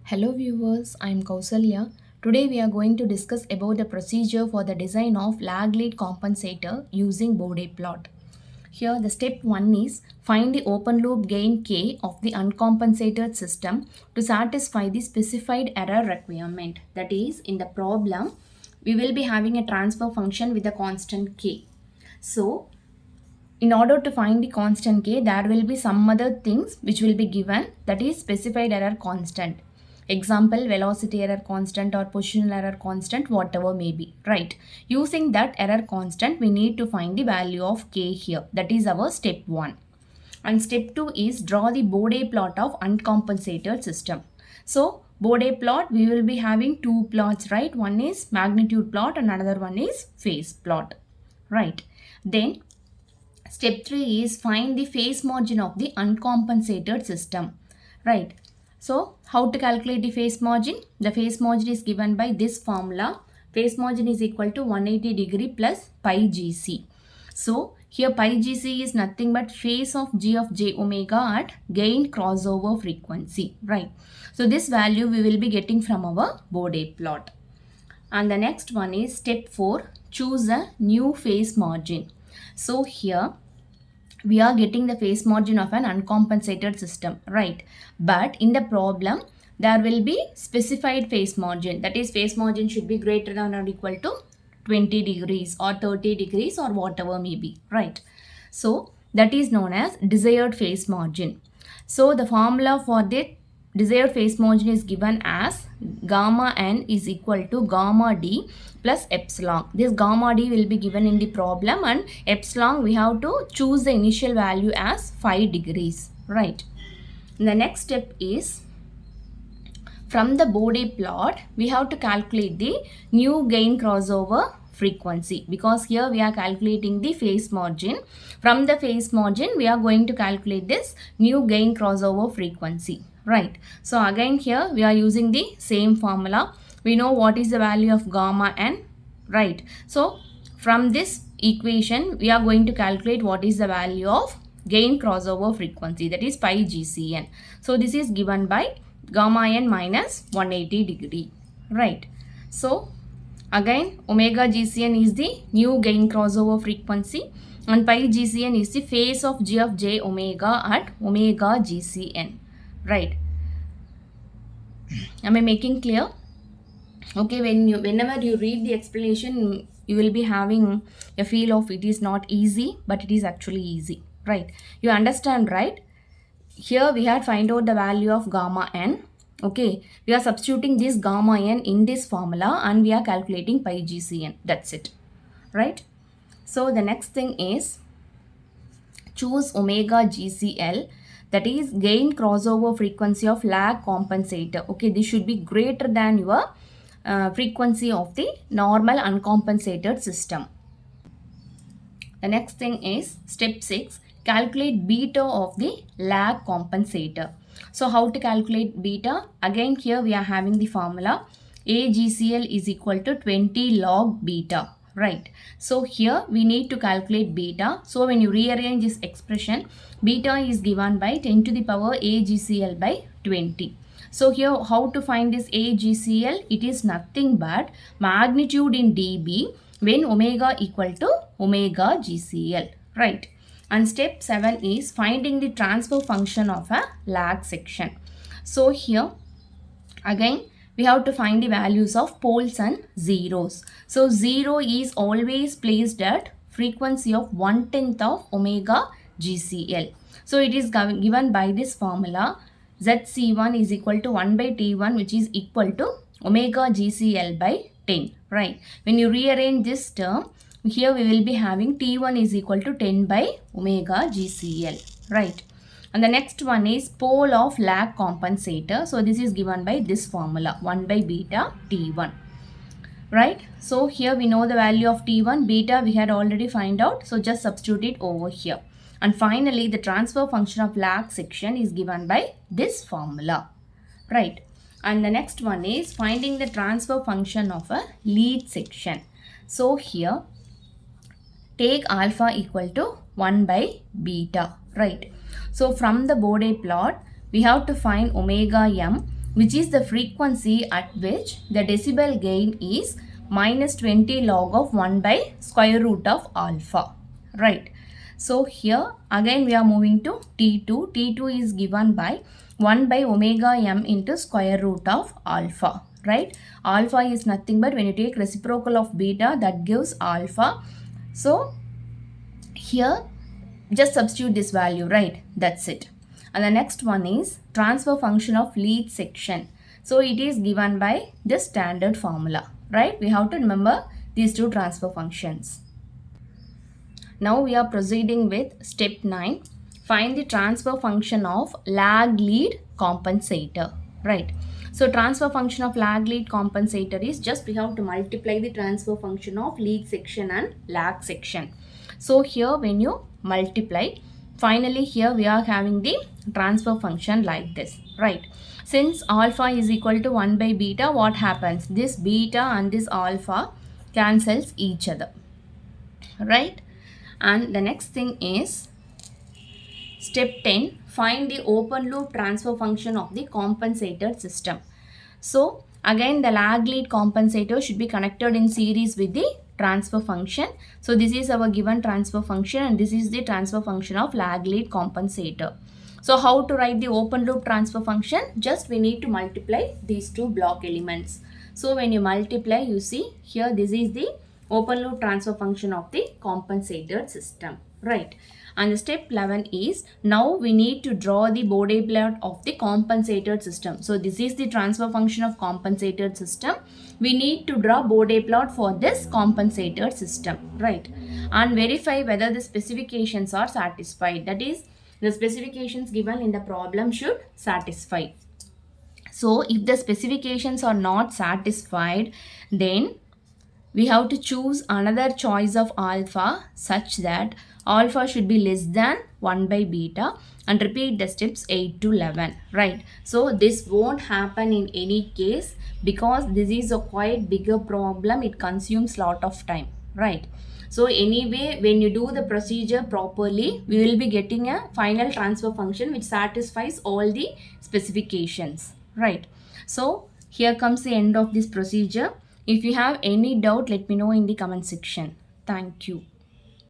Hello viewers, I am Kausalya. Today we are going to discuss about the procedure for the design of lag lead compensator using Bode Plot. Here the step 1 is find the open loop gain k of the uncompensated system to satisfy the specified error requirement. That is, in the problem we will be having a transfer function with a constant k. So in order to find the constant k, there will be some other things which will be given, that is specified error constant. Example, velocity error constant or positional error constant, whatever may be, right? Using that error constant, we need to find the value of k here. That is our step 1. And step 2 is draw the Bode plot of uncompensated system. So Bode plot, we will be having two plots, right? One is magnitude plot and another one is phase plot, right? Then step 3 is find the phase margin of the uncompensated system, right? So how to calculate the phase margin? The phase margin is given by this formula. Phase margin is equal to 180 degree plus pi gc. So here pi gc is nothing but phase of g of j omega at gain crossover frequency, right? So this value we will be getting from our Bode plot. And the next one is step 4, choose a new phase margin. So here we are getting the phase margin of an uncompensated system, right? But in the problem, there will be specified phase margin. That is, phase margin should be greater than or equal to 20 degrees or 30 degrees or whatever may be, right? So that is known as desired phase margin. So the formula for the desired phase margin is given as gamma n is equal to gamma d plus epsilon. This gamma d will be given in the problem, and epsilon we have to choose the initial value as 5 degrees, right? The next step is from the Bode plot we have to calculate the new gain crossover frequency, because here we are calculating the phase margin. From the phase margin we are going to calculate this new gain crossover frequency, right? So again here we are using the same formula. We know what is the value of gamma n, right? So from this equation we are going to calculate what is the value of gain crossover frequency, that is pi gcn. So this is given by gamma n minus 180 degree, right? So again omega gcn is the new gain crossover frequency and pi gcn is the phase of g of j omega at omega gcn, right? Am I making clear? Okay, whenever you read the explanation, you will be having a feel of it is not easy, but it is actually easy, right? You understand, right? Here we had find out the value of gamma n. Okay, we are substituting this gamma n in this formula and we are calculating pi gcn. That's it, right? So the next thing is choose omega gcl, that is gain crossover frequency of lag compensator. Okay, this should be greater than your frequency of the normal uncompensated system. The next thing is step 6, calculate beta of the lag compensator. So how to calculate beta? Again here we are having the formula AGCL is equal to 20 log beta, right? So here we need to calculate beta. So when you rearrange this expression, beta is given by 10 to the power AGCL by 20. So here how to find this AGCL? It is nothing but magnitude in dB when omega equal to omega GCL, right? And step 7 is finding the transfer function of a lag section. So here again we have to find the values of poles and zeros. So 0 is always placed at frequency of 1/10 of omega GCL. So it is given by this formula ZC1 is equal to 1 by T1, which is equal to omega GCL by 10, right? When you rearrange this term, here we will be having T1 is equal to 10 by omega GCL, right? And the next one is pole of lag compensator. So this is given by this formula 1 by beta T1, right? So here we know the value of T1, beta we had already find out. So just substitute it over here. And finally the transfer function of lag section is given by this formula, right? And the next one is finding the transfer function of a lead section. So here take alpha equal to 1 by beta, right? So from the Bode plot we have to find omega m which is the frequency at which the decibel gain is minus 20 log of 1 by square root of alpha, right? So here again we are moving to T2. T2 is given by 1 by omega m into square root of alpha, right? Alpha is nothing but when you take reciprocal of beta, that gives alpha. So here just substitute this value, right? That's it. And the next one is transfer function of lead section. So it is given by the standard formula, right? We have to remember these two transfer functions. Now we are proceeding with step 9. Find the transfer function of lag lead compensator, right? So transfer function of lag lead compensator is just we have to multiply the transfer function of lead section and lag section. So here when you multiply, finally here we are having the transfer function like this, right? Since alpha is equal to 1 by beta, what happens? This beta and this alpha cancels each other, right? And the next thing is step 10, find the open loop transfer function of the compensator system. So again the lag lead compensator should be connected in series with the transfer function. So this is our given transfer function and this is the transfer function of lag lead compensator. So how to write the open loop transfer function? Just we need to multiply these two block elements. So when you multiply, you see here this is the open loop transfer function of the compensator system, right? And the step 11 is now we need to draw the Bode plot of the compensator system. So this is the transfer function of compensator system. We need to draw Bode plot for this compensator system, right? And verify whether the specifications are satisfied. That is, the specifications given in the problem should satisfy. So if the specifications are not satisfied, then we have to choose another choice of alpha such that alpha should be less than 1 by beta and repeat the steps 8 to 11, right? So this won't happen in any case because this is a quite bigger problem. It consumes lot of time, right? So anyway, when you do the procedure properly, we will be getting a final transfer function which satisfies all the specifications, right? So here comes the end of this procedure. If you have any doubt, let me know in the comment section. Thank you.